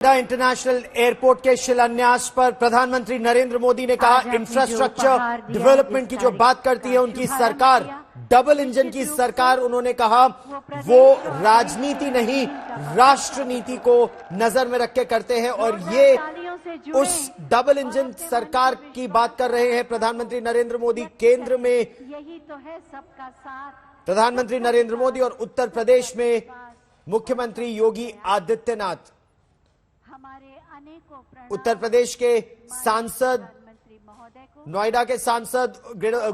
International airport के शिलान्यास पर प्रधानमंत्री नरेंद्र मोदी ने कहा, इंफ्रास्ट्रक्चर डेवलपमेंट की जो बात करती है उनकी सरकार डबल इंजन की सरकार। उन्होंने कहा वो राजनीति नहीं राष्ट्र नीति को नजर में रख के करते हैं और ये उस डबल इंजन सरकार की बात कर रहे हैं प्रधानमंत्री नरेंद्र मोदी। केंद्र में यही तो है सबका साथ। प्रधानमंत्री नरेंद्र मोदी और उत्तर प्रदेश में मुख्यमंत्री योगी आदित्यनाथ। उत्तर प्रदेश के सांसद, नोएडा के सांसद,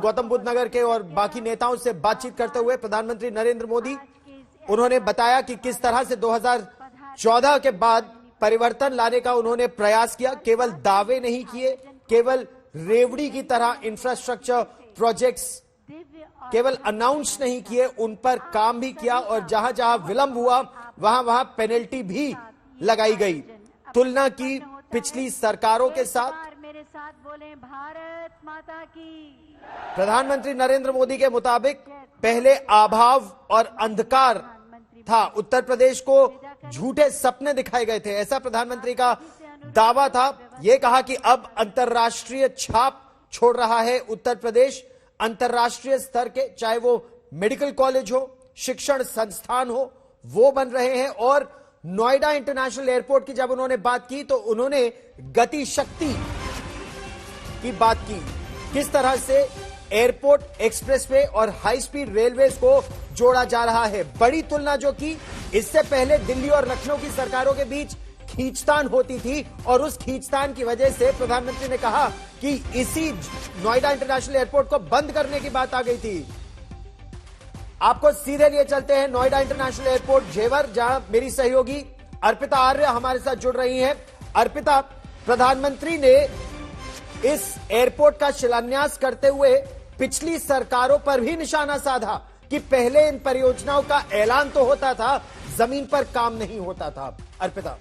गौतम बुद्ध नगर के और बाकी नेताओं से बातचीत करते हुए प्रधानमंत्री नरेंद्र मोदी उन्होंने बताया कि किस तरह से 2014 के बाद परिवर्तन लाने का उन्होंने प्रयास किया। केवल दावे नहीं किए, केवल रेवड़ी की तरह इंफ्रास्ट्रक्चर प्रोजेक्ट्स केवल अनाउंस नहीं किए, उन पर काम भी किया और जहां जहां विलंब हुआ वहां वहां पेनल्टी भी लगाई गई। तुलना की पिछली सरकारों के साथ। मेरे साथ बोले भारत माता की। प्रधानमंत्री नरेंद्र मोदी के मुताबिक पहले अभाव और अंधकार था, उत्तर प्रदेश को झूठे सपने दिखाए गए थे, ऐसा प्रधानमंत्री का दावा था। यह कहा कि अब अंतर्राष्ट्रीय छाप छोड़ रहा है उत्तर प्रदेश। अंतर्राष्ट्रीय स्तर के चाहे वो मेडिकल कॉलेज हो, शिक्षण संस्थान हो, वो बन रहे हैं। और नोएडा इंटरनेशनल एयरपोर्ट की जब उन्होंने बात की तो उन्होंने गति शक्ति की बात की, किस तरह से एयरपोर्ट, एक्सप्रेसवे और हाई स्पीड रेलवे को जोड़ा जा रहा है। बड़ी तुलना जो की, इससे पहले दिल्ली और लखनऊ की सरकारों के बीच खींचतान होती थी और उस खींचतान की वजह से प्रधानमंत्री ने कहा कि इसी नोएडा इंटरनेशनल एयरपोर्ट को बंद करने की बात आ गई थी। आपको सीधे लिए चलते हैं नोएडा इंटरनेशनल एयरपोर्ट जेवर, जहां मेरी सहयोगी अर्पिता आर्य हमारे साथ जुड़ रही हैं। अर्पिता, प्रधानमंत्री ने इस एयरपोर्ट का शिलान्यास करते हुए पिछली सरकारों पर भी निशाना साधा कि पहले इन परियोजनाओं का ऐलान तो होता था, जमीन पर काम नहीं होता था। अर्पिता।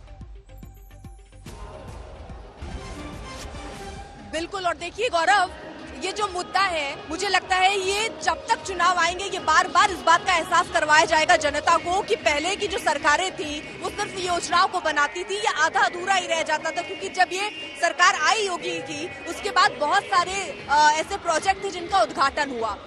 बिल्कुल, और देखिए गौरव, ये जो मुद्दा है, मुझे लगता है ये जब तक चुनाव आएंगे ये बार बार इस बात का एहसास करवाया जाएगा जनता को कि पहले की जो सरकारें थी वो सिर्फ योजनाओं को बनाती थी या आधा अधूरा ही रह जाता था। क्योंकि जब ये सरकार आई योगी की, उसके बाद बहुत सारे ऐसे प्रोजेक्ट थे जिनका उद्घाटन हुआ।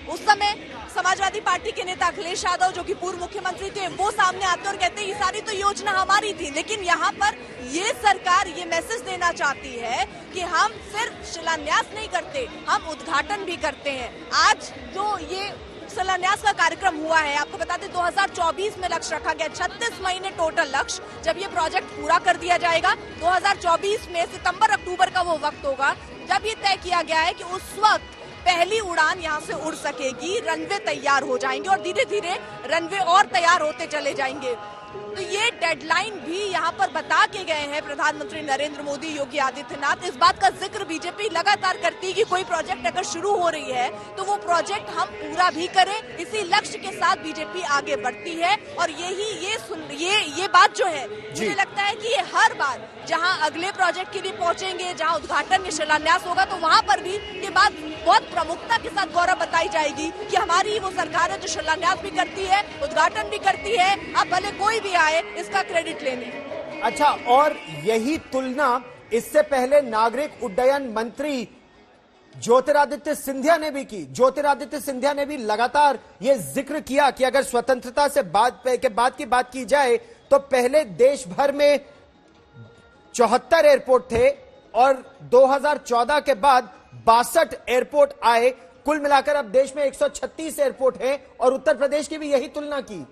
उस समय समाजवादी पार्टी के नेता अखिलेश यादव, जो कि पूर्व मुख्यमंत्री थे, वो सामने आते और कहते ये सारी तो योजना हमारी थी। लेकिन यहाँ पर ये सरकार ये मैसेज देना चाहती है कि हम सिर्फ शिलान्यास नहीं करते, हम उद्घाटन भी करते हैं। आज जो ये शिलान्यास का कार्यक्रम हुआ है, आपको बता दें 2024 में लक्ष्य रखा गया, 36 महीने टोटल लक्ष्य। जब ये प्रोजेक्ट पूरा कर दिया जाएगा 2024 में सितंबर अक्टूबर का वो वक्त होगा जब ये तय किया गया है कि उस वक्त पहली उड़ान यहाँ से उड़ सकेगी, रनवे तैयार हो जाएंगे और धीरे धीरे रनवे और तैयार होते चले जाएंगे। तो ये डेडलाइन भी यहाँ पर बता के गए हैं प्रधानमंत्री नरेंद्र मोदी, योगी आदित्यनाथ। इस बात का जिक्र बीजेपी लगातार करती है कि कोई प्रोजेक्ट अगर शुरू हो रही है तो वो प्रोजेक्ट हम पूरा भी करें। इसी लक्ष्य के साथ बीजेपी आगे बढ़ती है और ये बात जो है, मुझे लगता है कि ये हर बार जहां अगले प्रोजेक्ट के लिए पहुंचेंगे, जहां उद्घाटन में शिलान्यास होगा, तो वहां पर भी ये बात बहुत प्रमुखता के साथ गौरव बताई जाएगी कि हमारी वो सरकार है जो शिलान्यास भी करती है, उद्घाटन भी करती है। अब भले कोई भी आए, इसका क्रेडिट लेने। अच्छा, और यही तुलना इससे पहले नागरिक उड्डयन मंत्री ज्योतिरादित्य सिंधिया ने भी की। ज्योतिरादित्य सिंधिया ने भी लगातार ये जिक्र किया कि अगर स्वतंत्रता से बाद की बात की जाए तो पहले देश भर में 74 एयरपोर्ट थे और 2014 के बाद 62 एयरपोर्ट आए। कुल मिलाकर अब देश में 136 एयरपोर्ट हैं और उत्तर प्रदेश की भी यही तुलना की।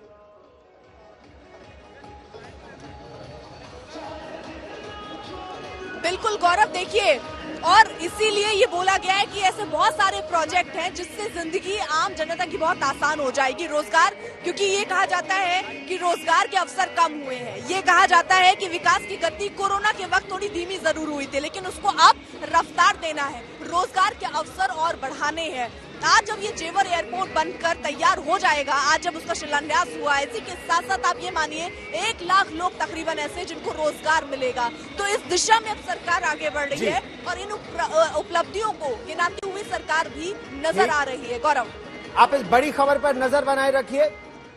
बिल्कुल गौरव, देखिए, और इसीलिए ये बोला गया है कि ऐसे बहुत सारे प्रोजेक्ट हैं जिससे जिंदगी आम जनता की बहुत आसान हो जाएगी। रोजगार, क्योंकि ये कहा जाता है कि रोजगार के अवसर कम हुए हैं, ये कहा जाता है कि विकास की गति कोरोना के वक्त थोड़ी धीमी जरूर हुई थी, लेकिन उसको अब रफ्तार देना है, रोजगार के अवसर और बढ़ाने हैं। आज जब ये जेवर एयरपोर्ट बनकर तैयार हो जाएगा, आज जब उसका शिलान्यास हुआ है, इसी के साथ साथ आप ये मानिए 1 लाख लोग तकरीबन ऐसे जिनको रोजगार मिलेगा। तो इस दिशा में अब सरकार आगे बढ़ रही है और इन उपलब्धियों को गिनाती हुई सरकार भी नजर आ रही है। गौरव, आप इस बड़ी खबर पर नजर बनाए रखिए।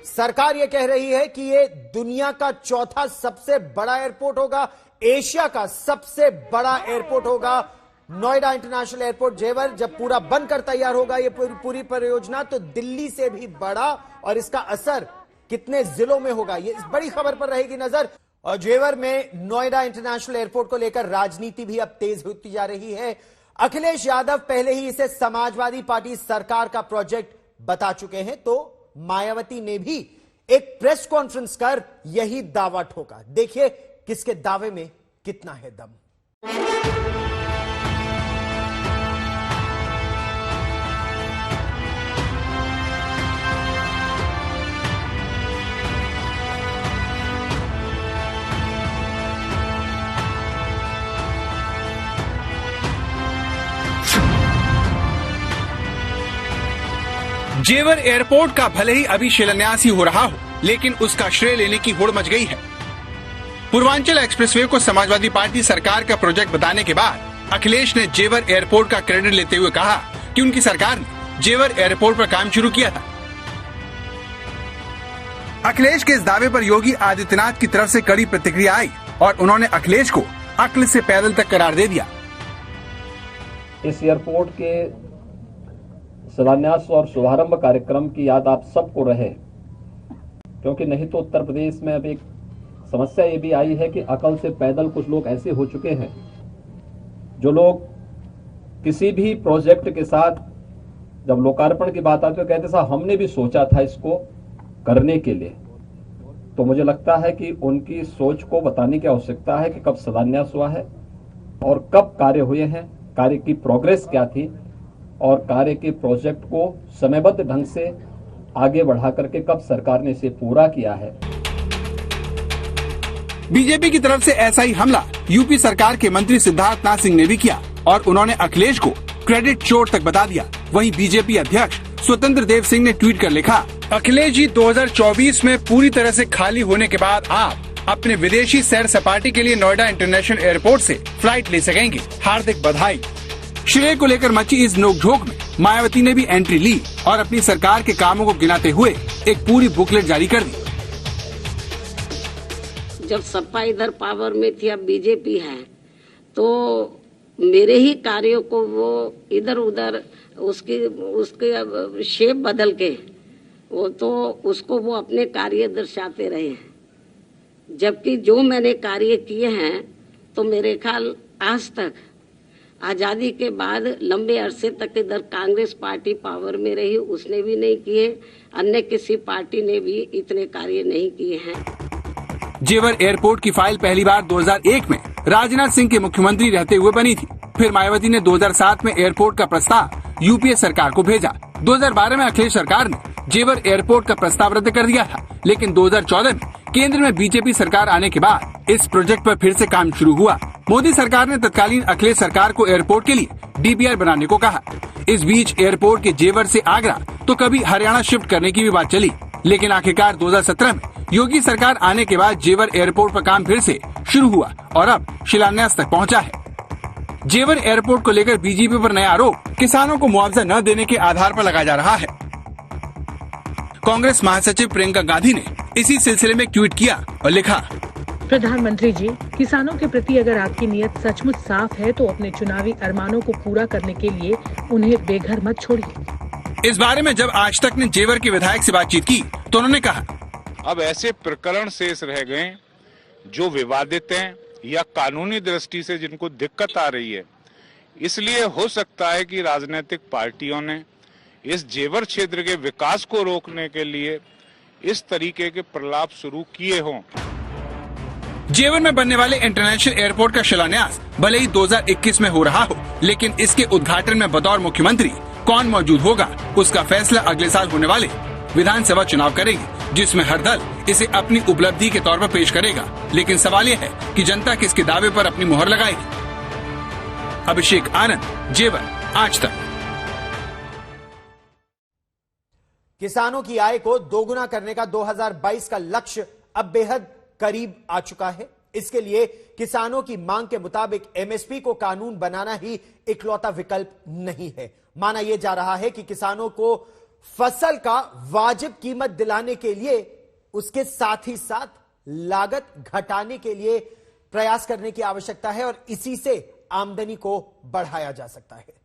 सरकार यह कह रही है कि ये दुनिया का चौथा सबसे बड़ा एयरपोर्ट होगा, एशिया का सबसे बड़ा एयरपोर्ट होगा नोएडा इंटरनेशनल एयरपोर्ट जेवर। जब पूरा बनकर तैयार होगा ये पूरी परियोजना तो दिल्ली से भी बड़ा, और इसका असर कितने जिलों में होगा, ये इस बड़ी खबर पर रहेगी नजर। और जेवर में नोएडा इंटरनेशनल एयरपोर्ट को लेकर राजनीति भी अब तेज होती जा रही है। अखिलेश यादव पहले ही इसे समाजवादी पार्टी सरकार का प्रोजेक्ट बता चुके हैं, तो मायावती ने भी एक प्रेस कॉन्फ्रेंस कर यही दावा ठोका। देखिए किसके दावे में कितना है दम। जेवर एयरपोर्ट का भले ही अभी शिलान्यास ही हो रहा हो, लेकिन उसका श्रेय लेने की होड़ मच गई है। पूर्वांचल एक्सप्रेसवे को समाजवादी पार्टी सरकार का प्रोजेक्ट बताने के बाद अखिलेश ने जेवर एयरपोर्ट का क्रेडिट लेते हुए कहा कि उनकी सरकार ने जेवर एयरपोर्ट पर काम शुरू किया था। अखिलेश के इस दावे पर योगी आदित्यनाथ की तरफ से कड़ी प्रतिक्रिया आई और उन्होंने अखिलेश को अक्ल से पैदल तक करार दे दिया। इस एयरपोर्ट के शिलान्यास और शुभारंभ कार्यक्रम की याद आप सबको रहे, क्योंकि नहीं तो उत्तर प्रदेश में अब एक समस्या ये भी आई है कि अकल से पैदल कुछ लोग ऐसे हो चुके हैं जो लोग किसी भी प्रोजेक्ट के साथ जब लोकार्पण की बात आती है तो कहते साहब हमने भी सोचा था इसको करने के लिए। तो मुझे लगता है कि उनकी सोच को बताने की आवश्यकता है कि कब शिलान्यास हुआ है और कब कार्य हुए हैं, कार्य की प्रोग्रेस क्या थी और कार्य के प्रोजेक्ट को समयबद्ध ढंग से आगे बढ़ा करके कब सरकार ने इसे पूरा किया है। बीजेपी की तरफ से ऐसा ही हमला यूपी सरकार के मंत्री सिद्धार्थनाथ सिंह ने भी किया और उन्होंने अखिलेश को क्रेडिट चोर तक बता दिया। वहीं बीजेपी अध्यक्ष स्वतंत्र देव सिंह ने ट्वीट कर लिखा, अखिलेश जी 2024 में पूरी तरह से खाली होने के बाद आप अपने विदेशी सैर सपाटे के लिए नोएडा इंटरनेशनल एयरपोर्ट से फ्लाइट ले सकेंगे। हार्दिक बधाई। श्रेय को लेकर मची इस नोकझोंक में मायावती ने भी एंट्री ली और अपनी सरकार के कामों को गिनाते हुए एक पूरी बुकलेट जारी कर दी। जब सपा इधर पावर में थी, अब बीजेपी है, तो मेरे ही कार्यों को वो इधर उधर उसके शेप बदल के उसको वो अपने कार्य दर्शाते रहे हैं। जबकि जो मैंने कार्य किए हैं तो मेरे ख्याल आज तक आजादी के बाद लंबे अरसे तक इधर कांग्रेस पार्टी पावर में रही, उसने भी नहीं किए, अन्य किसी पार्टी ने भी इतने कार्य नहीं किए हैं। जेवर एयरपोर्ट की फाइल पहली बार 2001 में राजनाथ सिंह के मुख्यमंत्री रहते हुए बनी थी। फिर मायावती ने 2007 में एयरपोर्ट का प्रस्ताव यूपीए सरकार को भेजा। 2012 में अखिलेश सरकार ने जेवर एयरपोर्ट का प्रस्ताव रद्द कर दिया था, लेकिन 2014 में केंद्र में बीजेपी सरकार आने के बाद इस प्रोजेक्ट पर फिर से काम शुरू हुआ। मोदी सरकार ने तत्कालीन अखिलेश सरकार को एयरपोर्ट के लिए डीपीआर बनाने को कहा। इस बीच एयरपोर्ट के जेवर से आगरा तो कभी हरियाणा शिफ्ट करने की भी बात चली, लेकिन आखिरकार 2017 में योगी सरकार आने के बाद जेवर एयरपोर्ट पर काम फिर से शुरू हुआ और अब शिलान्यास तक पहुंचा है। जेवर एयरपोर्ट को लेकर बीजेपी पर नया आरोप किसानों को मुआवजा न देने के आधार पर लगाया जा रहा है। कांग्रेस महासचिव प्रियंका गांधी ने इसी सिलसिले में ट्वीट किया और लिखा, प्रधानमंत्री जी, किसानों के प्रति अगर आपकी नीयत सचमुच साफ है तो अपने चुनावी अरमानों को पूरा करने के लिए उन्हें बेघर मत छोड़िए। इस बारे में जब आज तक ने जेवर के विधायक से बातचीत की तो उन्होंने कहा, अब ऐसे प्रकरण शेष रह गए जो विवादित हैं या कानूनी दृष्टि से जिनको दिक्कत आ रही है। इसलिए हो सकता है कि राजनीतिक पार्टियों ने इस जेवर क्षेत्र के विकास को रोकने के लिए इस तरीके के प्रलाप शुरू किए हों। जेवर में बनने वाले इंटरनेशनल एयरपोर्ट का शिलान्यास भले ही 2021 में हो रहा हो, लेकिन इसके उद्घाटन में बतौर मुख्यमंत्री कौन मौजूद होगा उसका फैसला अगले साल होने वाले विधानसभा चुनाव करेगी, जिसमें हर दल इसे अपनी उपलब्धि के तौर पर पेश करेगा। लेकिन सवाल यह है कि जनता किसके दावे पर अपनी मोहर लगाएगी। अभिषेक आनंद, जेवर, आज तक। किसानों की आय को दोगुना करने का 2022 का लक्ष्य अब बेहद करीब आ चुका है। इसके लिए किसानों की मांग के मुताबिक एमएसपी को कानून बनाना ही इकलौता विकल्प नहीं है। माना यह जा रहा है कि किसानों को फसल का वाजिब कीमत दिलाने के लिए उसके साथ ही साथ लागत घटाने के लिए प्रयास करने की आवश्यकता है और इसी से आमदनी को बढ़ाया जा सकता है।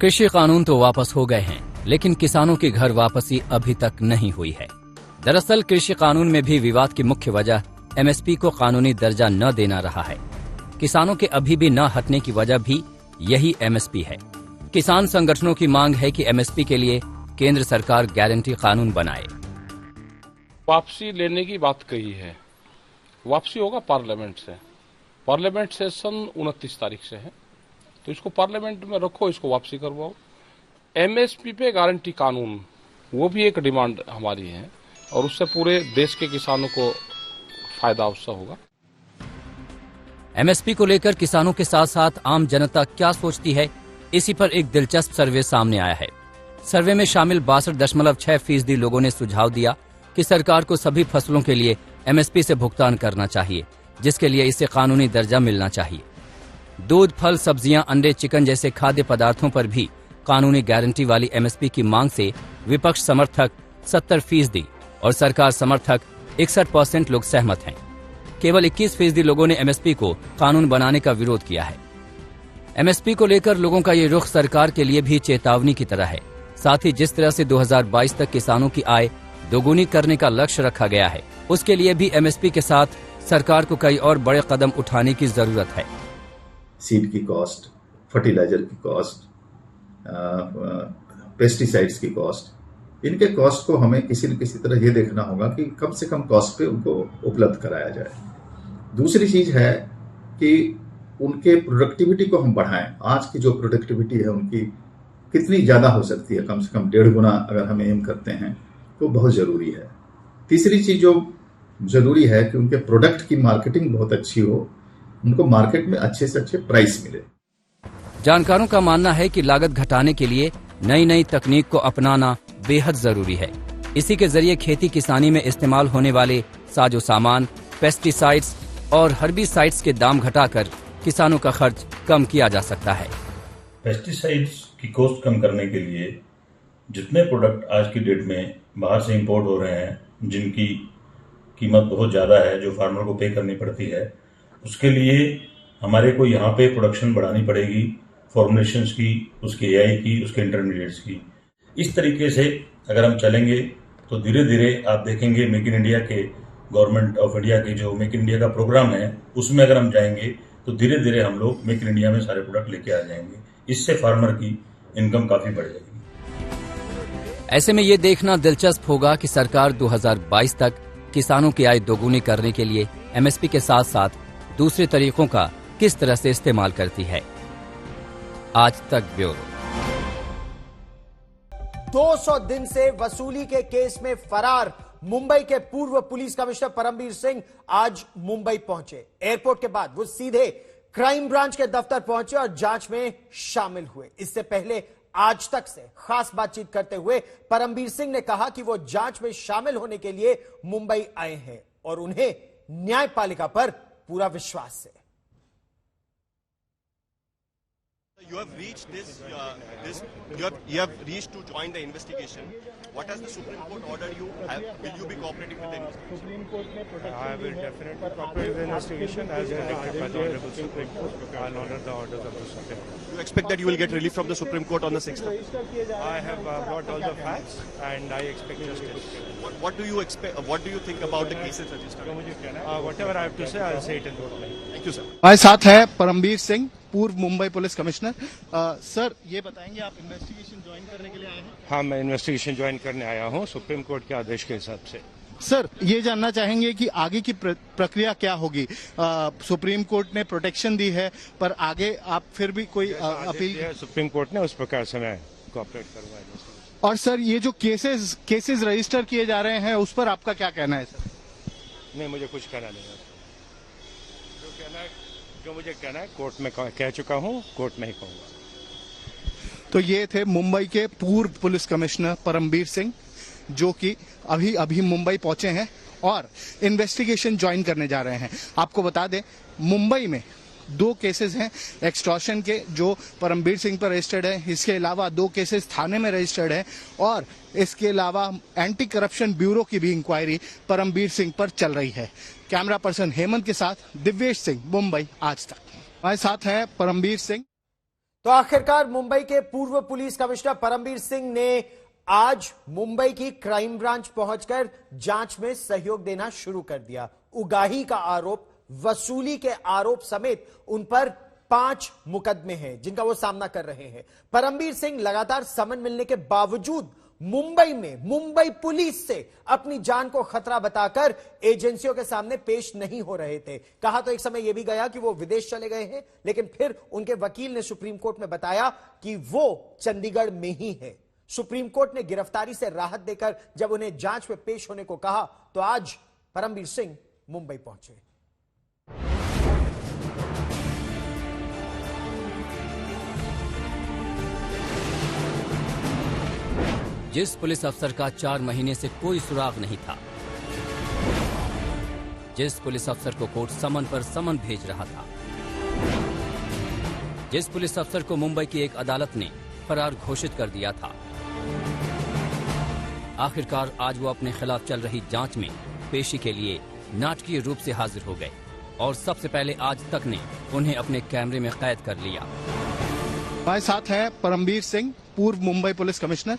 कृषि कानून तो वापस हो गए हैं, लेकिन किसानों की घर वापसी अभी तक नहीं हुई है। दरअसल कृषि कानून में भी विवाद की मुख्य वजह एमएसपी को कानूनी दर्जा न देना रहा है। किसानों के अभी भी न हटने की वजह भी यही एमएसपी है। किसान संगठनों की मांग है कि एमएसपी के लिए केंद्र सरकार गारंटी कानून बनाए। वापसी लेने की बात कही है, वापसी होगा पार्लियामेंट से। पार्लियामेंट सेशन 29 तारीख से है, तो इसको पार्लियामेंट में रखो, इसको वापसी करवाओ। एमएसपी पे गारंटी कानून, वो भी एक डिमांड हमारी है और उससे पूरे देश के किसानों को फायदा उससे होगा। एमएसपी को लेकर किसानों के साथ साथ आम जनता क्या सोचती है, इसी पर एक दिलचस्प सर्वे सामने आया है। सर्वे में शामिल 62.6% लोगों ने सुझाव दिया कि सरकार को सभी फसलों के लिए एमएसपी से भुगतान करना चाहिए, जिसके लिए इसे कानूनी दर्जा मिलना चाहिए। दूध, फल, सब्जियां, अंडे, चिकन जैसे खाद्य पदार्थों पर भी कानूनी गारंटी वाली एमएसपी की मांग से विपक्ष समर्थक 70% और सरकार समर्थक 61% लोग सहमत हैं। केवल 21% लोगों ने एमएसपी को कानून बनाने का विरोध किया है। एमएसपी को लेकर लोगों का ये रुख सरकार के लिए भी चेतावनी की तरह है। साथ ही जिस तरह से 2022 तक किसानों की आय दोगुनी करने का लक्ष्य रखा गया है, उसके लिए भी एमएसपी के साथ सरकार को कई और बड़े कदम उठाने की जरूरत है। सीड की कॉस्ट, फर्टिलाइजर की कॉस्ट, पेस्टिसाइड्स की कॉस्ट, इनके कॉस्ट को हमें किसी न किसी तरह ये देखना होगा कि कम से कम कॉस्ट पे उनको उपलब्ध कराया जाए। दूसरी चीज है कि उनके प्रोडक्टिविटी को हम बढ़ाएं। आज की जो प्रोडक्टिविटी है उनकी कितनी ज्यादा हो सकती है, कम से कम 1.5 गुना अगर हम एम करते हैं तो बहुत जरूरी है। तीसरी चीज जो जरूरी है कि उनके प्रोडक्ट की मार्केटिंग बहुत अच्छी हो, उनको मार्केट में अच्छे से अच्छे प्राइस मिले। जानकारों का मानना है कि लागत घटाने के लिए नई नई तकनीक को अपनाना बेहद जरूरी है। इसी के जरिए खेती किसानी में इस्तेमाल होने वाले साजो सामान, पेस्टिसाइड्स और हर्बिसाइड्स के दाम घटाकर किसानों का खर्च कम किया जा सकता है। पेस्टिसाइड्स की कॉस्ट कम करने के लिए जितने प्रोडक्ट आज की डेट में बाहर से इंपोर्ट हो रहे हैं, जिनकी कीमत बहुत ज्यादा है, जो फार्मर को पे करनी पड़ती है, उसके लिए हमारे को यहाँ पे प्रोडक्शन बढ़ानी पड़ेगी, फॉर्मुलेशंस की, उसके एआई की, उसके इंटरमीडिएट्स की। इस तरीके से अगर हम चलेंगे तो धीरे धीरे आप देखेंगे मेक इन इंडिया के, गवर्नमेंट ऑफ इंडिया के जो मेक इन इंडिया का प्रोग्राम है, उसमें अगर हम जाएंगे तो धीरे धीरे हम लोग मेक इन इंडिया में सारे प्रोडक्ट लेके आ जाएंगे। इससे फार्मर की इनकम काफी बढ़ जाएगी। ऐसे में ये देखना दिलचस्प होगा कि सरकार 2022 तक किसानों की आय दोगुनी करने के लिए एमएसपी के साथ साथ दूसरे तरीकों का किस तरह से इस्तेमाल करती है। आज तक ब्यूरो। 200 दिन से वसूली के केस में फरार मुंबई के पूर्व पुलिस कमिश्नर परमबीर सिंह आज मुंबई पहुंचे। एयरपोर्ट के बाद वो सीधे क्राइम ब्रांच के दफ्तर पहुंचे और जांच में शामिल हुए। इससे पहले आज तक से खास बातचीत करते हुए परमबीर सिंह ने कहा कि वो जांच में शामिल होने के लिए मुंबई आए हैं और उन्हें न्यायपालिका पर पूरा विश्वास है। You have reached you have reached to join the investigation. What has the Supreme Court ordered you? Will you be cooperating with the investigation? I will definitely cooperate with the investigation as directed by the Honorable Supreme Court. I will honor the orders of the Supreme Court. You expect that you will get relief from the Supreme Court on the 6th? I have brought all the facts and I expect justice. What do you expect? What do you think about the cases registered? Whatever I have to say, I will say it in court. Thank you, sir. हमारे साथ है परमबीर सिंह, पूर्व Mumbai police commissioner. Sir, ये बताएंगे आप investigation join करने के लिए आए हैं? हाँ, मैं इन्वेस्टिगेशन ज्वाइन करने आया हूँ सुप्रीम कोर्ट के आदेश के हिसाब से। सर, ये जानना चाहेंगे कि आगे की प्रक्रिया क्या होगी? सुप्रीम कोर्ट ने प्रोटेक्शन दी है, पर आगे आप फिर भी कोई अपील? सुप्रीम कोर्ट ने उस प्रकार से मैं कोऑपरेट करूंगा। और सर, ये जो केसेस रजिस्टर किए जा रहे हैं, उस पर आपका क्या कहना है सर? नहीं, मुझे कुछ कहना नहीं है। जो मुझे कहना है कोर्ट में कह चुका हूँ, कोर्ट में ही कहूँगा। तो ये थे मुंबई के पूर्व पुलिस कमिश्नर परमबीर सिंह, जो कि अभी अभी मुंबई पहुंचे हैं और इन्वेस्टिगेशन ज्वाइन करने जा रहे हैं। आपको बता दें, मुंबई में 2 केसेस हैं एक्सटॉर्शन के जो परमबीर सिंह पर रजिस्टर्ड है। इसके अलावा 2 केसेस थाने में रजिस्टर्ड है और इसके अलावा एंटी करप्शन ब्यूरो की भी इंक्वायरी परमबीर सिंह पर चल रही है। कैमरा पर्सन हेमंत के साथ दिव्येश सिंह, मुंबई आज तक। हमारे साथ हैं परमबीर सिंह। तो आखिरकार मुंबई के पूर्व पुलिस कमिश्नर परमबीर सिंह ने आज मुंबई की क्राइम ब्रांच पहुंचकर जांच में सहयोग देना शुरू कर दिया। उगाही का आरोप, वसूली के आरोप समेत उन पर 5 मुकदमे हैं जिनका वो सामना कर रहे हैं। परमबीर सिंह लगातार समन मिलने के बावजूद मुंबई में मुंबई पुलिस से अपनी जान को खतरा बताकर एजेंसियों के सामने पेश नहीं हो रहे थे। कहा तो एक समय यह भी गया कि वो विदेश चले गए हैं, लेकिन फिर उनके वकील ने सुप्रीम कोर्ट में बताया कि वो चंडीगढ़ में ही है। सुप्रीम कोर्ट ने गिरफ्तारी से राहत देकर जब उन्हें जांच में पेश होने को कहा तो आज परमबीर सिंह मुंबई पहुंचे। जिस पुलिस अफसर का 4 महीने से कोई सुराग नहीं था, जिस पुलिस अफसर को कोर्ट समन पर समन भेज रहा था, जिस पुलिस अफसर को मुंबई की एक अदालत ने फरार घोषित कर दिया था, आखिरकार आज वो अपने खिलाफ चल रही जांच में पेशी के लिए नाटकीय रूप से हाजिर हो गए और सबसे पहले आज तक ने उन्हें अपने कैमरे में कैद कर लिया। हमारे साथ हैं परमबीर सिंह, पूर्व मुंबई पुलिस कमिश्नर।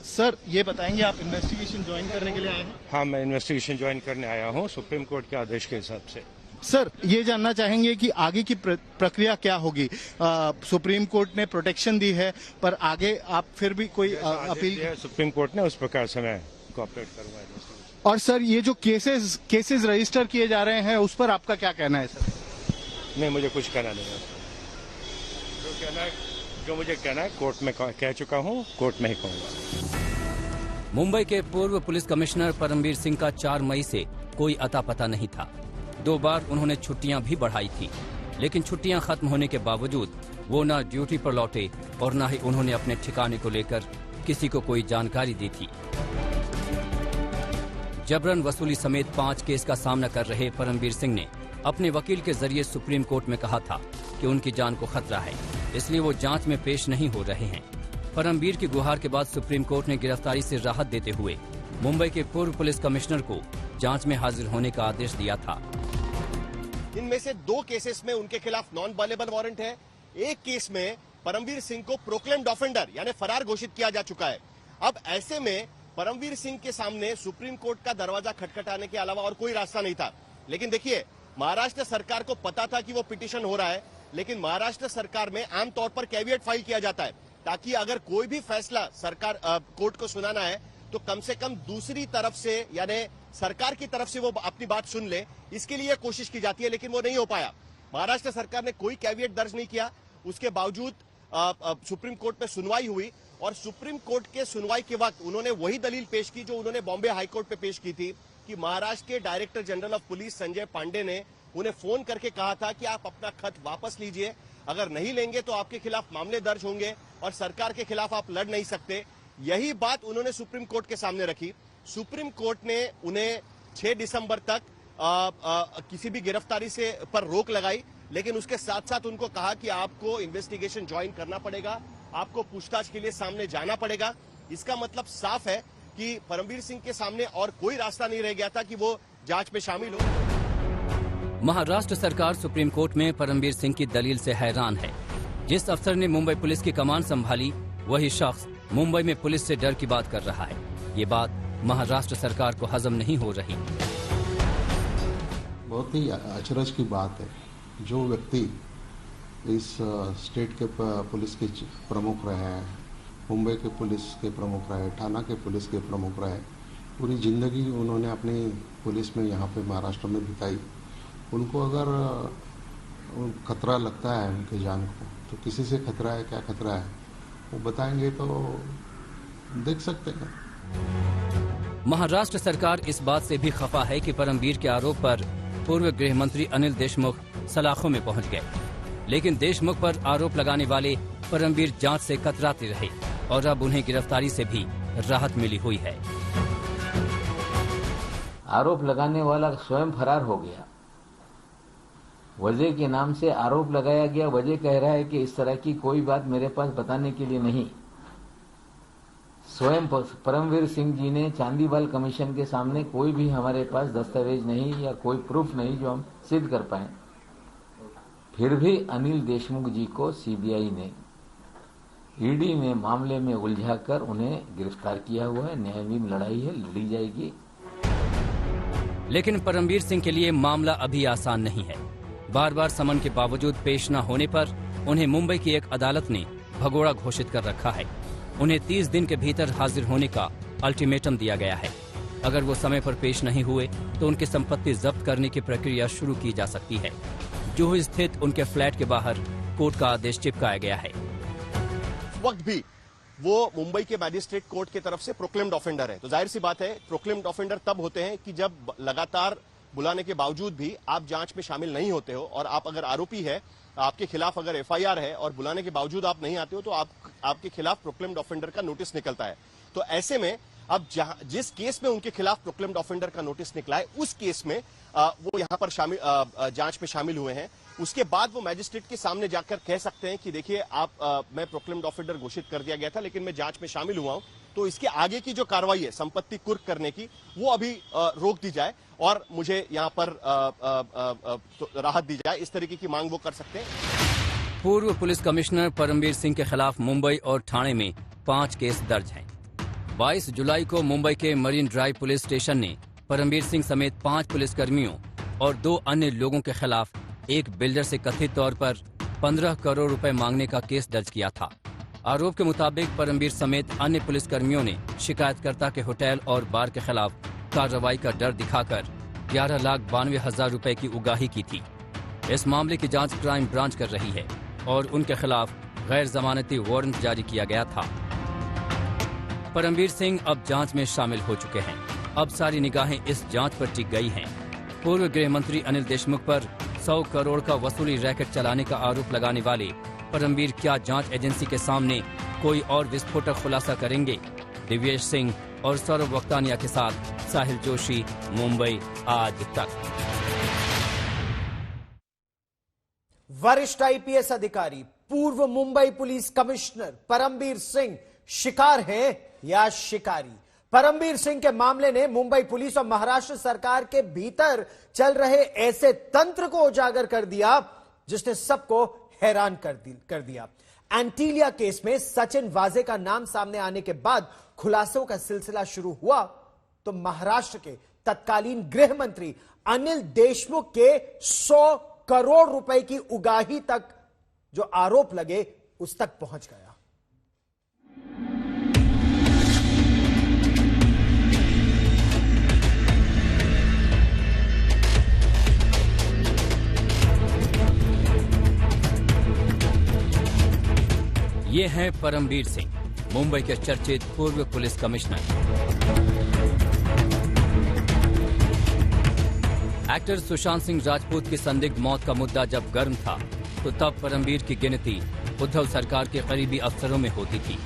सर, ये बताएंगे आप इन्वेस्टिगेशन ज्वाइन करने के लिए आए हैं? हाँ, मैं इन्वेस्टिगेशन ज्वाइन करने आया हूँ सुप्रीम कोर्ट के आदेश के हिसाब से। सर, ये जानना चाहेंगे कि आगे की प्रक्रिया क्या होगी? सुप्रीम कोर्ट ने प्रोटेक्शन दी है, पर आगे आप फिर भी कोई अपील? सुप्रीम कोर्ट ने, उस प्रकार से मैं कोऑपरेट करूंगा। और सर, ये जो केसेस रजिस्टर किए जा रहे हैं, उस पर आपका क्या कहना है? सर, नहीं, मुझे कुछ कहना नहीं है। जो मुझे कहना है कोर्ट में कह चुका हूँ, कोर्ट में ही कहूँगा। मुंबई के पूर्व पुलिस कमिश्नर परमबीर सिंह का 4 मई से कोई अता पता नहीं था। 2 बार उन्होंने छुट्टियां भी बढ़ाई थी, लेकिन छुट्टियां खत्म होने के बावजूद वो न ड्यूटी पर लौटे और न ही उन्होंने अपने ठिकाने को लेकर किसी को कोई जानकारी दी थी। जबरन वसूली समेत 5 केस का सामना कर रहे परमबीर सिंह ने अपने वकील के जरिए सुप्रीम कोर्ट में कहा था कि उनकी जान को खतरा है, इसलिए वो जांच में पेश नहीं हो रहे हैं। परमबीर की गुहार के बाद सुप्रीम कोर्ट ने गिरफ्तारी से राहत देते हुए मुंबई के पूर्व पुलिस कमिश्नर को जांच में हाजिर होने का आदेश दिया था। इनमें से 2 केसेस में उनके खिलाफ नॉन बालेबल वारंट है। एक केस में परमबीर सिंह को प्रोक्लेम्ड ऑफेंडर यानी फरार घोषित किया जा चुका है। अब ऐसे में परमबीर सिंह के सामने सुप्रीम कोर्ट का दरवाजा खटखटाने के अलावा और कोई रास्ता नहीं था। लेकिन देखिए, महाराष्ट्र सरकार को पता था कि वो पिटीशन हो रहा है, लेकिन महाराष्ट्र सरकार में आमतौर पर कैविएट फाइल किया जाता है ताकि अगर कोई भी फैसला सरकार कोर्ट को सुनाना है तो कम से कम दूसरी तरफ से यानी सरकार की तरफ से वो अपनी बात सुन ले, इसके लिए कोशिश की जाती है, लेकिन वो नहीं हो पाया। महाराष्ट्र सरकार ने कोई कैविएट दर्ज नहीं किया। उसके बावजूद सुप्रीम कोर्ट में सुनवाई हुई और सुप्रीम कोर्ट के सुनवाई के वक्त उन्होंने वही दलील पेश की जो उन्होंने बॉम्बे हाईकोर्ट पे पेश की थी कि महाराष्ट्र के director general of police Sanjay Pandey ने उन्हें फोन करके कहा था कि आप अपना खत वापस लीजिए, अगर नहीं लेंगे तो आपके खिलाफ मामले दर्ज होंगे और सरकार के खिलाफ आप लड़ नहीं सकते। यही बात उन्होंने सुप्रीम कोर्ट के सामने रखी। सुप्रीम कोर्ट ने उन्हें 6 दिसंबर तक किसी भी गिरफ्तारी से पर रोक लगाई, लेकिन उसके साथ साथ उनको कहा कि आपको इन्वेस्टिगेशन ज्वाइन करना पड़ेगा, आपको पूछताछ के लिए सामने जाना पड़ेगा। इसका मतलब साफ है कि परमबीर सिंह के सामने और कोई रास्ता नहीं रह गया था कि वो जांच में शामिल हो। महाराष्ट्र सरकार सुप्रीम कोर्ट में परमबीर सिंह की दलील से हैरान है। जिस अफसर ने मुंबई पुलिस की कमान संभाली, वही शख्स मुंबई में पुलिस से डर की बात कर रहा है। ये बात महाराष्ट्र सरकार को हजम नहीं हो रही। बहुत ही अचरज की बात है, जो व्यक्ति इस स्टेट के पुलिस के प्रमुख रहे हैं, मुंबई के पुलिस के प्रमुख रहे, ठाणा के पुलिस के प्रमुख रहे, पूरी ज़िंदगी उन्होंने अपनी पुलिस में यहाँ पे महाराष्ट्र में बिताई, उनको अगर खतरा लगता है उनके जान को, तो किसी से खतरा है, क्या खतरा है वो बताएंगे तो देख सकते हैं। महाराष्ट्र सरकार इस बात से भी खफा है कि परमबीर के आरोप पर पूर्व गृह मंत्री अनिल देशमुख सलाखों में पहुंच गए, लेकिन देशमुख पर आरोप लगाने वाले परमवीर जांच से कतराते रहे और अब उन्हें गिरफ्तारी से भी राहत मिली हुई है। आरोप लगाने वाला स्वयं फरार हो गया। वजह के नाम से आरोप लगाया गया। वजह कह रहा है कि इस तरह की कोई बात मेरे पास बताने के लिए नहीं। स्वयं परमवीर सिंह जी ने चांदीवाल कमीशन के सामने कोई भी हमारे पास दस्तावेज नहीं या कोई प्रूफ नहीं जो हम सिद्ध कर पाए। फिर भी अनिल देशमुख जी को सीबीआई ने, ईडी ने मामले में उलझाकर उन्हें गिरफ्तार किया हुआ है। न्यायालयीन लड़ाई है, लड़ी जाएगी। लेकिन परमवीर सिंह के लिए मामला अभी आसान नहीं है। बार बार समन के बावजूद पेश न होने पर उन्हें मुंबई की एक अदालत ने भगोड़ा घोषित कर रखा है। उन्हें 30 दिन के भीतर हाजिर होने का अल्टीमेटम दिया गया है। अगर वो समय पर पेश नहीं हुए तो उनकी संपत्ति जब्त करने की प्रक्रिया शुरू की जा सकती है। जुहू स्थित उनके फ्लैट के बाहर कोर्ट का आदेश चिपकाया गया है। वक्त भी वो मुंबई के मैजिस्ट्रेट कोर्ट की तरफ से प्रोक्लेम्ड ऑफेंडर है, तो जाहिर सी बात है प्रोक्लेम्ड ऑफेंडर तब होते हैं कि जब लगातार बुलाने के बावजूद भी आप जांच में शामिल नहीं होते हो और आप अगर आरोपी है, आपके खिलाफ अगर एफआईआर है और बुलाने के बावजूद आप नहीं आते हो तो आपके खिलाफ प्रोक्लेम्ड ऑफेंडर का नोटिस निकलता है। तो ऐसे में अब जिस केस में उनके खिलाफ प्रोक्लेम्ड ऑफेंडर का नोटिस निकला है उस केस में वो यहां पर जांच में शामिल हुए हैं। उसके बाद वो मैजिस्ट्रेट के सामने जाकर कह सकते हैं कि देखिए मैं प्रोक्लेम्ड ऑफेंडर घोषित कर दिया गया था लेकिन मैं जांच में शामिल हुआ हूं, तो इसके आगे की जो कार्रवाई है संपत्ति कुर्क करने की वो अभी रोक दी जाए और मुझे यहां पर राहत दी जाए, इस तरीके की मांग वो कर सकते हैं। पूर्व पुलिस कमिश्नर परमवीर सिंह के खिलाफ मुंबई और ठाणे में 5 केस दर्ज हैं। 22 जुलाई को मुंबई के मरीन ड्राइव पुलिस स्टेशन ने परमवीर सिंह समेत 5 पुलिसकर्मियों और 2 अन्य लोगों के खिलाफ एक बिल्डर से कथित तौर पर 15 करोड़ रुपए मांगने का केस दर्ज किया था। आरोप के मुताबिक परमवीर समेत अन्य पुलिसकर्मियों ने शिकायतकर्ता के होटल और बार के खिलाफ कार्रवाई का डर दिखाकर 11,92,000 रुपए की उगाही की थी। इस मामले की जांच क्राइम ब्रांच कर रही है और उनके खिलाफ गैर जमानती वारंट जारी किया गया था। परमवीर सिंह अब जांच में शामिल हो चुके हैं। अब सारी निगाहें इस जांच पर टिक गई हैं। पूर्व गृह मंत्री अनिल देशमुख पर 100 करोड़ का वसूली रैकेट चलाने का आरोप लगाने वाले परमवीर क्या जांच एजेंसी के सामने कोई और विस्फोटक खुलासा करेंगे? दिव्येश सिंह और सौरभ वक्तानिया के साथ साहिल जोशी, मुंबई आज तक। वरिष्ठ आईपीएस अधिकारी पूर्व मुंबई पुलिस कमिश्नर परमवीर सिंह शिकार हैं या शिकारी? परमवीर सिंह के मामले ने मुंबई पुलिस और महाराष्ट्र सरकार के भीतर चल रहे ऐसे तंत्र को उजागर कर दिया जिसने सबको हैरान कर दिया। एंटीलिया केस में सचिन वाजे का नाम सामने आने के बाद खुलासों का सिलसिला शुरू हुआ तो महाराष्ट्र के तत्कालीन गृह मंत्री अनिल देशमुख के 100 करोड़ रुपए की उगाही तक जो आरोप लगे उस तक पहुंच गया। ये हैं परमवीर सिंह, मुंबई के चर्चित पूर्व police commissioner. Actor Sushant Singh Rajput की संदिग्ध मौत का मुद्दा जब गर्म था तो तब परमवीर की गिनती उद्धव सरकार के करीबी अफसरों में होती थी।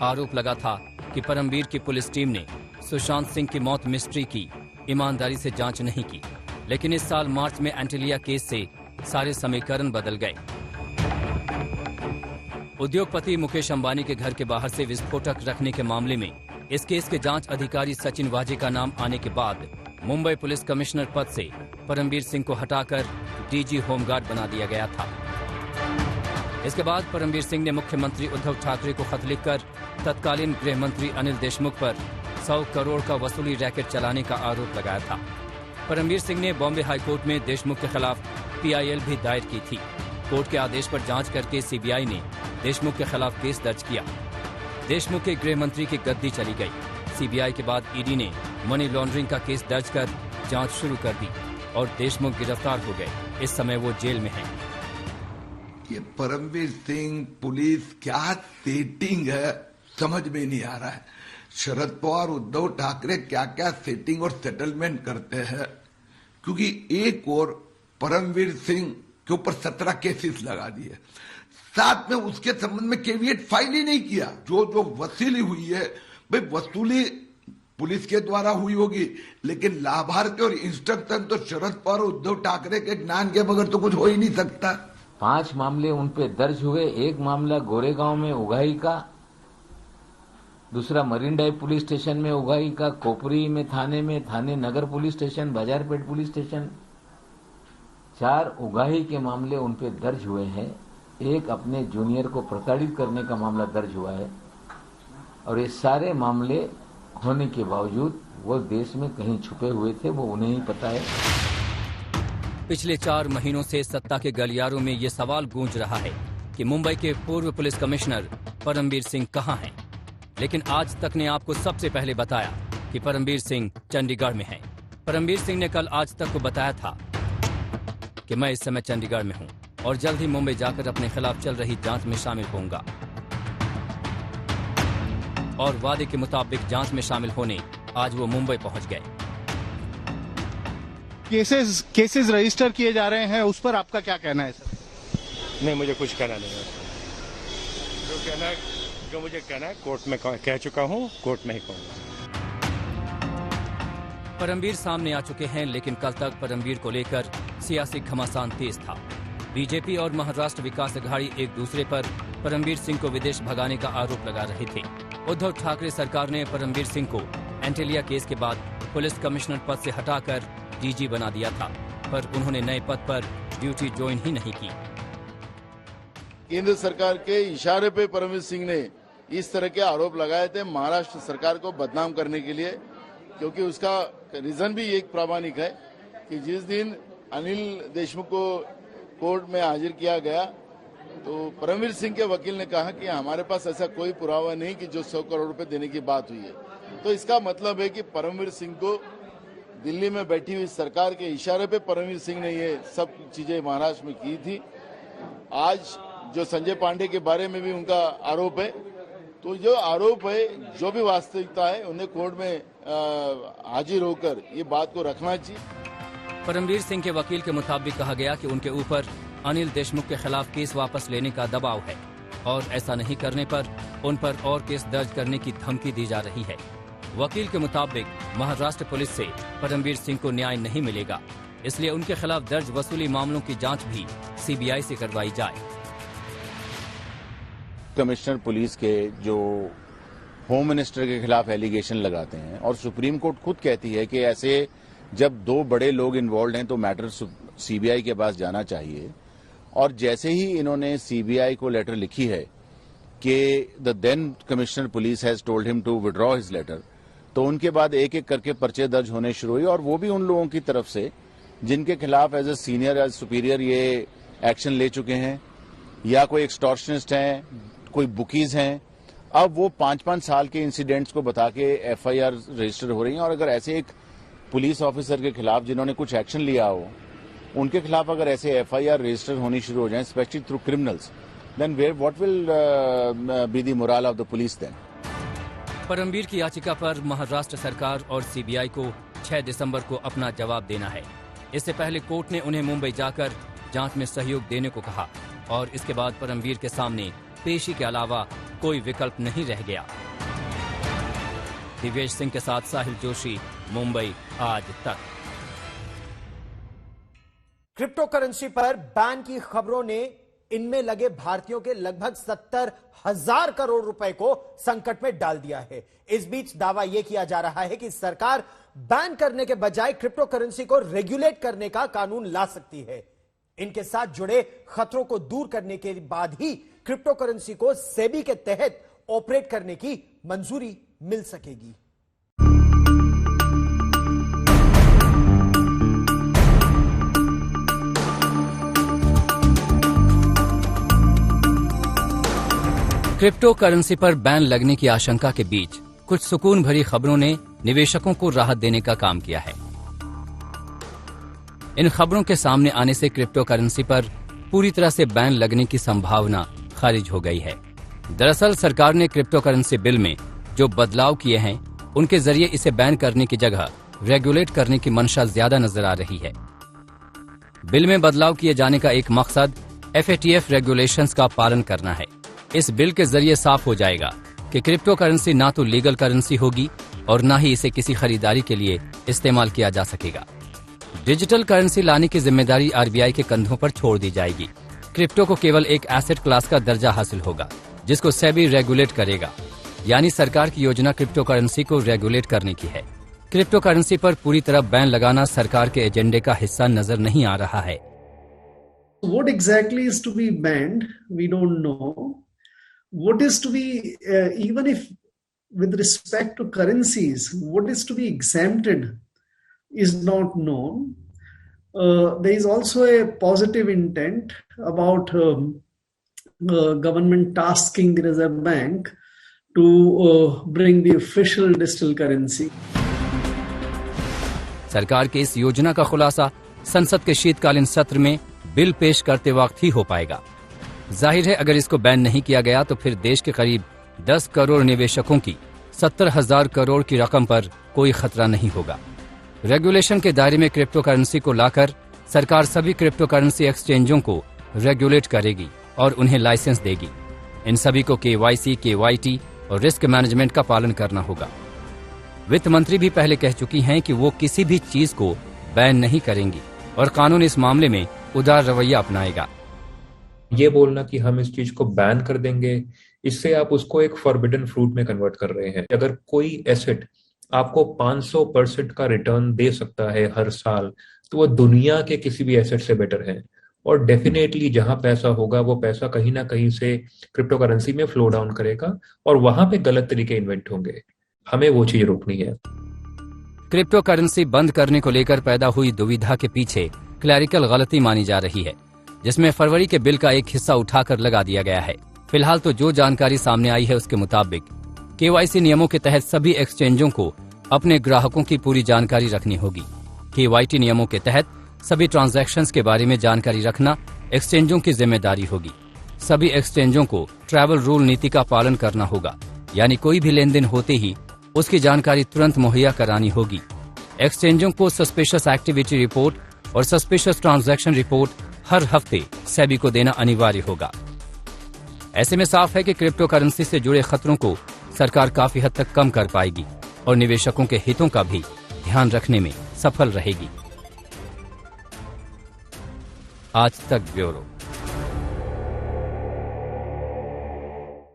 आरोप लगा था कि परमवीर की पुलिस टीम ने सुशांत सिंह की मौत मिस्ट्री की ईमानदारी से जांच नहीं की। लेकिन इस साल मार्च में एंटीलिया केस से सारे समीकरण बदल गए। उद्योगपति मुकेश अंबानी के घर के बाहर से विस्फोटक रखने के मामले में इस केस के जांच अधिकारी सचिन वाजे का नाम आने के बाद मुंबई पुलिस कमिश्नर पद से परमवीर सिंह को हटाकर डीजी होमगार्ड बना दिया गया था। इसके बाद परमवीर सिंह ने मुख्यमंत्री उद्धव ठाकरे को खत लिखकर तत्कालीन गृह मंत्री अनिल देशमुख पर 100 करोड़ का वसूली रैकेट चलाने का आरोप लगाया था। परमवीर सिंह ने बॉम्बे हाईकोर्ट में देशमुख के खिलाफ पीआईएल भी दायर की थी। कोर्ट के आदेश पर जांच करके सीबीआई ने देशमुख के खिलाफ केस दर्ज किया। देशमुख के गृह मंत्री की गद्दी चली गई। सीबीआई के बाद ईडी ने मनी लॉन्ड्रिंग का केस दर्ज कर जांच शुरू कर दी और देशमुख गिरफ्तार हो गए। इस समय वो जेल में हैं। ये परमवीर सिंह पुलिस क्या सेटिंग है समझ में नहीं आ रहा है। शरद पवार उद्धव ठाकरे क्या क्या सेटिंग और सेटलमेंट करते हैं, क्योंकि एक और परमवीर सिंह के ऊपर 17 केसेस लगा दिए। साथ में उसके संबंध में कैविएट फाइल ही नहीं किया। जो जो वसूली हुई है भाई, वसूली पुलिस के द्वारा हुई होगी, लेकिन लाभार्थी और इंस्ट्रक्शन तो शरद पवार और उद्धव ठाकरे के ज्ञान के बगैर तो कुछ हो ही नहीं सकता। 5 मामले उन पे दर्ज हुए। एक मामला गोरेगांव में उगाई का, दूसरा मरीन ड्राइव पुलिस स्टेशन में उगाई का, कोपरी में थाने नगर पुलिस स्टेशन, बाजारपेट पुलिस स्टेशन, 4 उगाही के मामले उन पे दर्ज हुए हैं। एक अपने जूनियर को प्रताड़ित करने का मामला दर्ज हुआ है। और ये सारे मामले होने के बावजूद वो देश में कहीं छुपे हुए थे, वो उन्हें ही पता है। पिछले 4 महीनों से सत्ता के गलियारों में ये सवाल गूंज रहा है कि मुंबई के पूर्व पुलिस कमिश्नर परमबीर सिंह कहां हैं। लेकिन आज तक ने आपको सबसे पहले बताया कि परमबीर सिंह चंडीगढ़ में हैं। परमबीर सिंह ने कल आज तक को बताया था कि मैं इस समय चंडीगढ़ में हूं और जल्द ही मुंबई जाकर अपने खिलाफ चल रही जांच में शामिल होऊंगा। और वादे के मुताबिक जांच में शामिल होने आज वो मुंबई पहुंच गए। केसेस रजिस्टर किए जा रहे हैं, उस पर आपका क्या कहना है सर? नहीं, मुझे कुछ कहना नहीं है। जो मुझे कहना है कोर्ट में कह चुका हूं, कोर्ट में ही कहूंगा। परमबीर सामने आ चुके हैं, लेकिन कल तक परमबीर को लेकर सियासी घमासान तेज था। बीजेपी और महाराष्ट्र विकास अघाड़ी एक दूसरे पर परमबीर सिंह को विदेश भगाने का आरोप लगा रहे थे। उद्धव ठाकरे सरकार ने परमबीर सिंह को एंटेलिया केस के बाद पुलिस कमिश्नर पद से हटाकर डीजी बना दिया था, पर उन्होंने नए पद पर ड्यूटी ज्वाइन ही नहीं की। केंद्र सरकार के इशारे पे परमबीर सिंह ने इस तरह के आरोप लगाए थे महाराष्ट्र सरकार को बदनाम करने के लिए, क्योंकि उसका रीजन भी एक प्रामाणिक है कि जिस दिन अनिल देशमुख को कोर्ट में हाजिर किया गया तो परमबीर सिंह के वकील ने कहा कि हमारे पास ऐसा कोई पुरावा नहीं कि जो 100 करोड़ रुपए देने की बात हुई है। तो इसका मतलब है कि परमबीर सिंह को दिल्ली में बैठी हुई सरकार के इशारे पे परमबीर सिंह ने ये सब चीजें महाराष्ट्र में की थी। आज जो संजय पांडे के बारे में भी उनका आरोप है, तो जो आरोप है, जो भी वास्तविकता है, उन्हें कोर्ट में हाजिर होकर ये बात को रखना चाहिए। परमबीर सिंह के वकील के मुताबिक कहा गया कि उनके ऊपर अनिल देशमुख के खिलाफ केस वापस लेने का दबाव है और ऐसा नहीं करने पर उन पर और केस दर्ज करने की धमकी दी जा रही है। वकील के मुताबिक महाराष्ट्र पुलिस से परमबीर सिंह को न्याय नहीं मिलेगा, इसलिए उनके खिलाफ दर्ज वसूली मामलों की जांच भी सीबीआई से करवाई जाए। कमिश्नर पुलिस के जो होम मिनिस्टर के खिलाफ एलिगेशन लगाते हैं और सुप्रीम कोर्ट खुद कहती है कि ऐसे जब 2 बड़े लोग इन्वॉल्व हैं तो मैटर सीबीआई के पास जाना चाहिए। और जैसे ही इन्होंने सीबीआई को लेटर लिखी है कि the then commissioner police has told him to withdraw his letter, तो उनके बाद एक एक करके पर्चे दर्ज होने शुरू हुए, और वो भी उन लोगों की तरफ से जिनके खिलाफ as a senior as superior ये एक्शन ले चुके हैं, या कोई एक्सटॉर्शनिस्ट हैं, कोई बुकीज हैं। अब वो 5-5 साल के इंसिडेंट्स को बता के एफआईआर रजिस्टर हो रही हैं। और अगर ऐसे एक पुलिस ऑफिसर के खिलाफ जिन्होंने कुछ एक्शन लिया हो, उनके खिलाफ अगर ऐसे एफआईआर रजिस्टर होनी शुरू हो जाए, specially through criminals, then what will be the morale of the police then? Parambir की याचिका पर महाराष्ट्र सरकार और सीबीआई को 6 दिसंबर को अपना जवाब देना है। इससे पहले कोर्ट ने उन्हें मुंबई जाकर जांच में सहयोग देने को कहा और इसके बाद परमबीर के सामने पेशी के अलावा कोई विकल्प नहीं रह गया। दिवेश सिंह के साथ साहिल जोशी, मुंबई आज तक। क्रिप्टो करेंसी पर बैन की खबरों ने इनमें लगे भारतीयों के लगभग 70,000 करोड़ रुपए को संकट में डाल दिया है। इस बीच दावा यह किया जा रहा है कि सरकार बैन करने के बजाय क्रिप्टो करेंसी को रेगुलेट करने का कानून ला सकती है। इनके साथ जुड़े खतरों को दूर करने के बाद ही क्रिप्टो करेंसी को सेबी के तहत ऑपरेट करने की मंजूरी मिल सकेगी। क्रिप्टो करेंसी पर बैन लगने की आशंका के बीच कुछ सुकून भरी खबरों ने निवेशकों को राहत देने का काम किया है। इन खबरों के सामने आने से क्रिप्टो करेंसी पर पूरी तरह से बैन लगने की संभावना खारिज हो गई है। दरअसल सरकार ने क्रिप्टो करेंसी बिल में जो बदलाव किए हैं, उनके जरिए इसे बैन करने की जगह रेगुलेट करने की मंशा ज्यादा नजर आ रही है। बिल में बदलाव किए जाने का एक मकसद FATF रेगुलेशंस का पालन करना है। इस बिल के जरिए साफ हो जाएगा कि क्रिप्टो करेंसी ना तो लीगल करेंसी होगी और ना ही इसे किसी खरीदारी के लिए इस्तेमाल किया जा सकेगा। डिजिटल करेंसी लाने की जिम्मेदारी RBI के कंधों पर छोड़ दी जाएगी। क्रिप्टो को केवल एक एसेट क्लास का दर्जा हासिल होगा, जिसको सेबी रेगुलेट करेगा। यानी सरकार की योजना क्रिप्टो करेंसी को रेगुलेट करने की है। क्रिप्टो करेंसी पर पूरी तरह बैन लगाना सरकार के एजेंडे का हिस्सा नजर नहीं आ रहा है। What exactly is to be banned? We don't know. What is to be, even if with respect to currencies, what is to be exempted is not known. There is also a positive intent about government tasking the Reserve Bank to bring the official digital currency. सरकार की इस योजना का खुलासा संसद के शीतकालीन सत्र में बिल पेश करते वक्त ही हो पाएगा। जाहिर है अगर इसको बैन नहीं किया गया तो फिर देश के करीब 10 करोड़ निवेशकों की 70,000 करोड़ की रकम पर कोई खतरा नहीं होगा। रेगुलेशन के दायरे में क्रिप्टो करेंसी को लाकर सरकार सभी क्रिप्टो करेंसी एक्सचेंजों को रेगुलेट करेगी और उन्हें लाइसेंस देगी। इन सभी को KYC, KYT और रिस्क मैनेजमेंट का पालन करना होगा। वित्त मंत्री भी पहले कह चुकी हैं कि वो किसी भी चीज को बैन नहीं करेंगी और कानून इस मामले में उदार रवैया अपनाएगा। ये बोलना कि हम इस चीज को बैन कर देंगे, इससे आप उसको एक फॉरबिडन फ्रूट में कन्वर्ट कर रहे हैं। अगर कोई एसेट आपको 500% का रिटर्न दे सकता है हर साल, तो वो दुनिया के किसी भी एसेट से बेटर है। और डेफिनेटली जहां पैसा होगा वो पैसा कहीं ना कहीं से क्रिप्टो करेंसी में फ्लो डाउन करेगा और वहां पे गलत तरीके इन्वेंट होंगे। हमें वो चीज रोकनी है। क्रिप्टो करेंसी बंद करने को लेकर पैदा हुई दुविधा के पीछे क्लैरिकल गलती मानी जा रही है, जिसमें फरवरी के बिल का एक हिस्सा उठाकर लगा दिया गया है। फिलहाल तो जो जानकारी सामने आई है उसके मुताबिक KYC नियमों के तहत सभी एक्सचेंजों को अपने ग्राहकों की पूरी जानकारी रखनी होगी। KYT नियमों के तहत सभी ट्रांजैक्शंस के बारे में जानकारी रखना एक्सचेंजों की जिम्मेदारी होगी। सभी एक्सचेंजों को ट्रैवल रूल नीति का पालन करना होगा, यानी कोई भी लेन देन होते ही उसकी जानकारी तुरंत मुहैया करानी होगी। एक्सचेंजों को सस्पिशियस एक्टिविटी रिपोर्ट और सस्पिशियस ट्रांजैक्शन रिपोर्ट हर हफ्ते सेबी को देना अनिवार्य होगा। ऐसे में साफ है कि क्रिप्टो करेंसी से जुड़े खतरों को सरकार काफी हद तक कम कर पाएगी और निवेशकों के हितों का भी ध्यान रखने में सफल रहेगी। आज तक ब्यूरो।